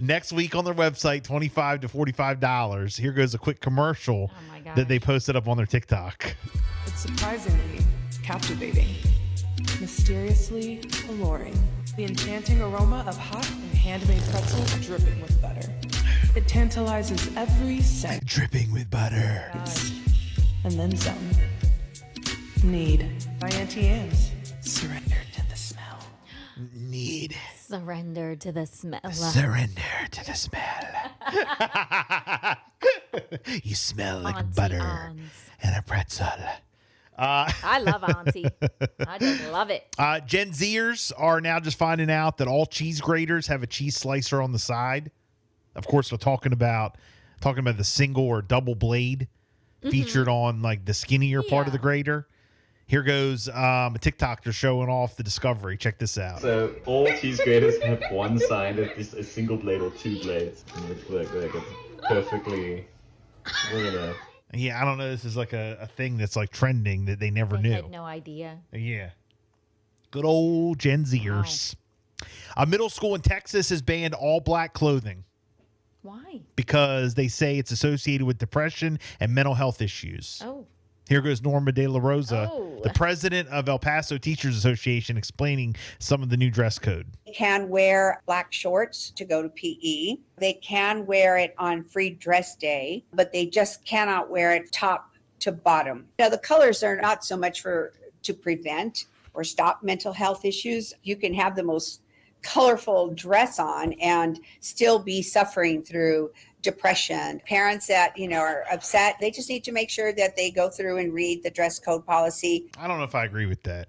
Next week on their website, $25 to $45. Here goes a quick commercial that they posted up on their TikTok. It's surprisingly captivating, mysteriously alluring. The enchanting aroma of hot and handmade pretzels dripping with butter. It tantalizes every sense. Dripping with butter. And then some. Need by Auntie Anne's. Surrender to the smell. Need. Surrender to the smell. Surrender to the smell. You smell like Auntie butter Anne's. and a pretzel. I love Auntie. I just love it. Gen Zers are now just finding out that all cheese graters have a cheese slicer on the side. Of course, we're talking about the single or double blade featured on like the skinnier part of the grater. Here goes a TikTok. They're showing off the discovery. Check this out. So all cheese graters have one side that is a single blade or two blades. And it's like it's perfectly. Look at that. Yeah, I don't know. This is like a thing that's like trending that they never knew. I had no idea. Yeah. Good old Gen Zers. Wow. A middle school in Texas has banned all black clothing. Why? Because they say it's associated with depression and mental health issues. Oh. Here goes Norma De La Rosa, the president of El Paso Teachers Association, explaining some of the new dress code. They can wear black shorts to go to PE. They can wear it on free dress day, but they just cannot wear it top to bottom. Now, the colors are not so much to prevent or stop mental health issues. You can have the most colorful dress on and still be suffering through depression. Parents that, are upset, they just need to make sure that they go through and read the dress code policy. I don't know if I agree with that.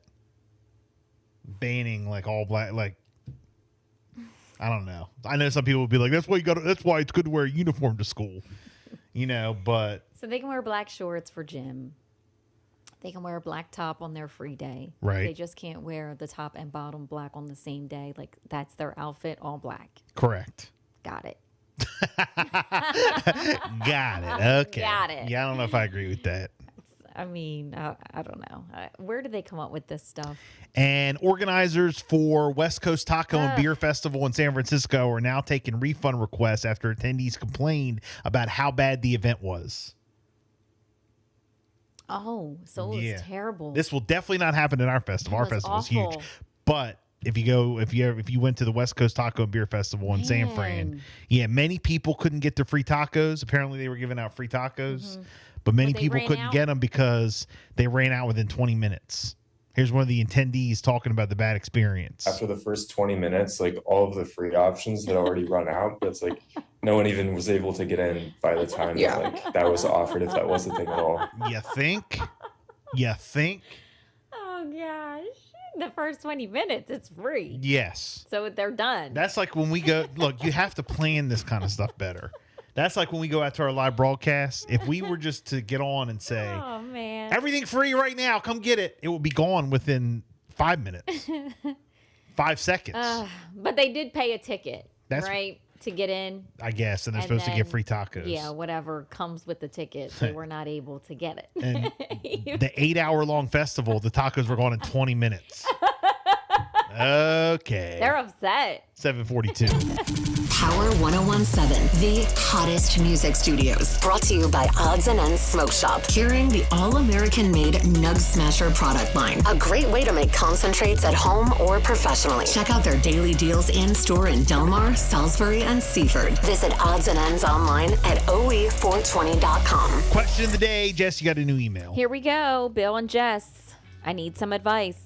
Banning like all black, like, I don't know. I know some people will be like, that's why it's good to wear a uniform to school, but. So they can wear black shorts for gym. They can wear a black top on their free day. Right. They just can't wear the top and bottom black on the same day. Like, that's their outfit, all black. Correct. Got it. Got it. Okay. Got it. Yeah, I don't know if I agree with that. I mean, I don't know. Where do they come up with this stuff? And organizers for West Coast Taco and Beer Festival in San Francisco are now taking refund requests after attendees complained about how bad the event was. Oh, so it was terrible. This will definitely not happen in our festival. Our festival is huge. But if you went to the West Coast Taco and Beer Festival in San Fran, many people couldn't get their free tacos. Apparently they were giving out free tacos, but many people couldn't get them because they ran out within 20 minutes. Here's one of the attendees talking about the bad experience. After the first 20 minutes, like all of the free options had already run out, but it's like no one even was able to get in by the time that was offered, if that was the thing at all. You think? You think? Oh, gosh. The first 20 minutes, it's free. Yes. So they're done. That's like when we go, look, you have to plan this kind of stuff better. That's like when we go out to our live broadcast. If we were just to get on and say, oh, man, everything free right now, come get it, it would be gone within 5 minutes, 5 seconds. But they did pay a ticket, right, to get in. I guess, and they're supposed to get free tacos. Yeah, whatever comes with the ticket, they were not able to get it. And the 8-hour-long festival, the tacos were gone in 20 minutes. Okay. They're upset. 7:42. Power 1017, the hottest music studios. Brought to you by Odds and Ends Smoke Shop. Carrying the all-American made Nug Smasher product line. A great way to make concentrates at home or professionally. Check out their daily deals in store in Delmar, Salisbury, and Seaford. Visit Odds and Ends online at OE420.com. Question of the day. Jess, you got a new email. Here we go. Bill and Jess. I need some advice.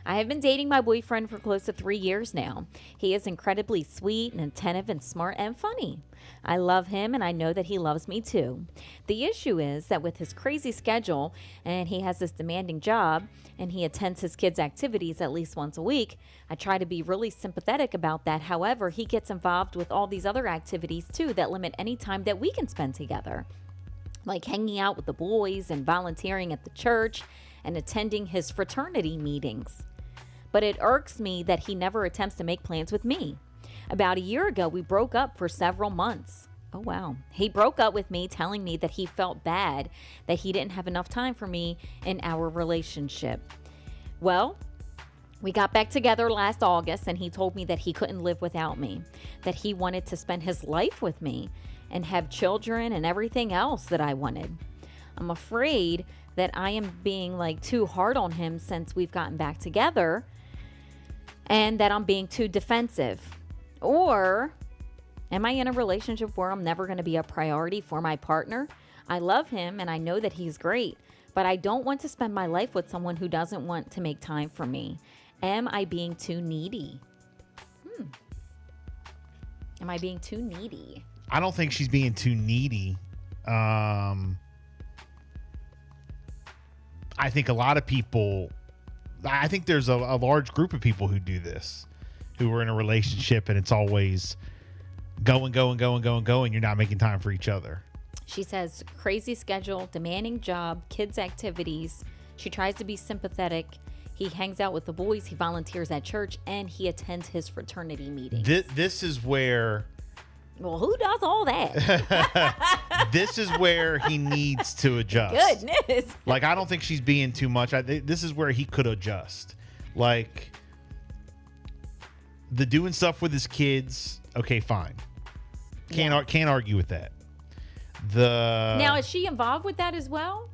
I have been dating my boyfriend for close to 3 years now. He is incredibly sweet and attentive and smart and funny. I love him and I know that he loves me too. The issue is that with his crazy schedule and he has this demanding job and he attends his kids' activities at least once a week, I try to be really sympathetic about that. However, he gets involved with all these other activities too that limit any time that we can spend together, like hanging out with the boys and volunteering at the church and attending his fraternity meetings. But it irks me that he never attempts to make plans with me. About a year ago, we broke up for several months. Oh, wow. He broke up with me, telling me that he felt bad that he didn't have enough time for me in our relationship. Well, We got back together last August, and he told me that he couldn't live without me, that he wanted to spend his life with me and have children and everything else that I wanted. I'm afraid that I am being like too hard on him since we've gotten back together, and that I'm being too defensive. Or am I in a relationship where I'm never going to be a priority for my partner? I love him and I know that he's great, but I don't want to spend my life with someone who doesn't want to make time for me. Am I being too needy? Am I being too needy? I don't think she's being too needy. I think a lot of people, I think there's a large group of people who do this, who are in a relationship and it's always going. You're not making time for each other. She says crazy schedule, demanding job, kids' activities. She tries to be sympathetic. He hangs out with the boys. He volunteers at church and he attends his fraternity meetings. This is where... Well, who does all that? This is where he needs to adjust. Goodness. Like, I don't think she's being too much. This is where he could adjust. Like, the doing stuff with his kids, okay, fine. Can't argue with that. Now, is she involved with that as well?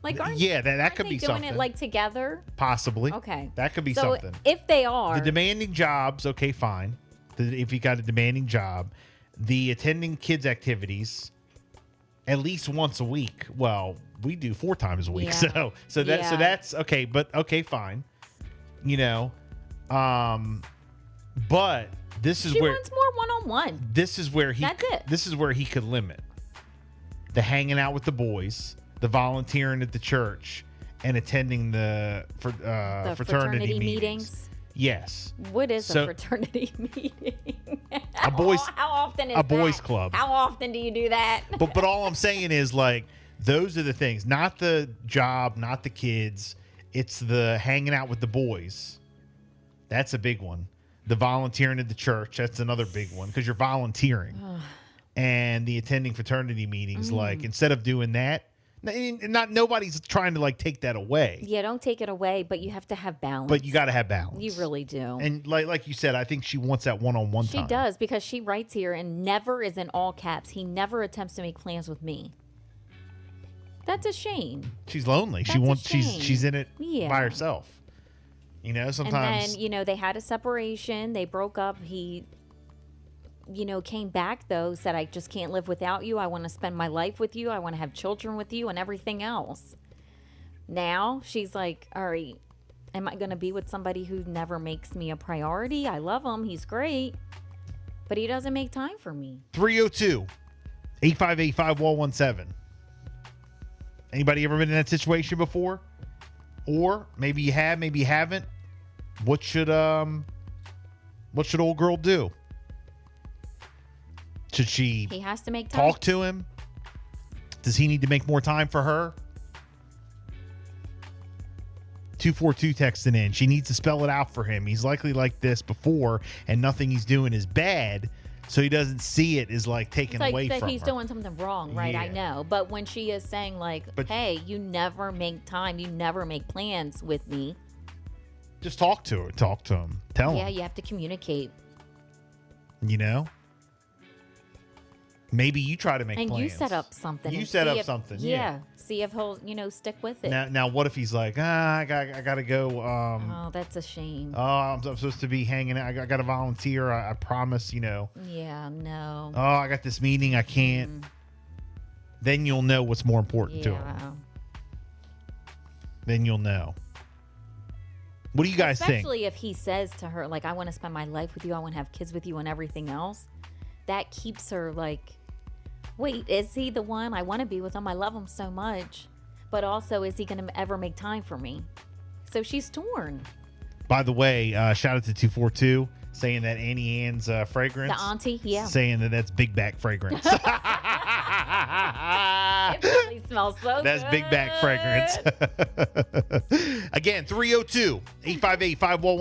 Like, aren't that could they be doing something. it like together? Possibly. Okay. That could be so something. If they are. The demanding jobs, okay, fine. If you got a demanding job. The attending kids' activities at least once a week. Well, we do 4 times a week. Yeah. So that's okay, but okay, fine. You know, but this is she where wants more one-on-one. This is where he That's it. This is where he could limit the hanging out with the boys, the volunteering at the church, and attending the fraternity meetings. Yes. What is a fraternity meeting? A boys. How often is a boys club? How often do you do that? But all I'm saying is, like, those are the things. Not the job, not the kids. It's the hanging out with the boys. That's a big one. The volunteering at the church. That's another big one because you're volunteering. And the attending fraternity meetings. Like, instead of doing that, nobody's trying to like take that away. Yeah, don't take it away, but you have to have balance. But you got to have balance. You really do. And like you said, I think she wants that one-on-one time. She does, because she writes here, and never is in all caps. He never attempts to make plans with me. That's a shame. She's lonely. She's in it by herself. You know, sometimes. And then, they had a separation. They broke up. He came back, though, said, I just can't live without you. I want to spend my life with you. I want to have children with you and everything else. Now she's like, all right, am I going to be with somebody who never makes me a priority? I love him. He's great. But he doesn't make time for me. 302-858-5117. Anybody ever been in that situation before? Or maybe you have, maybe you haven't. What should old girl do? Should she He has to make time. talk to him? Does he need to make more time for her? 242 texting in. She needs to spell it out for him. He's likely like this before, and nothing he's doing is bad, so he doesn't see it as like taken away from her. He's doing something wrong, right? Yeah. I know. But when she is saying like, hey, you never make time, you never make plans with me. Just talk to her. Talk to him. Tell him. Yeah, you have to communicate. You know? Maybe you try to make plans. And you set up something. You set up something. Yeah. See if he'll, stick with it. Now, what if he's like, I got to go. Oh, that's a shame. Oh, I'm supposed to be hanging out. I got to volunteer. I promise, Yeah, no. Oh, I got this meeting. I can't. Then you'll know what's more important to him. Then you'll know. What do you guys think? Especially if he says to her, like, I want to spend my life with you. I want to have kids with you and everything else. That keeps her like, wait, is he the one? I want to be with him. I love him so much. But also, is he going to ever make time for me? So she's torn. By the way, shout out to 242 saying that Annie Ann's fragrance. The auntie, yeah. Saying that's Big Back fragrance. It really smells so That's good. Big Back fragrance. Again, 302-858-5117.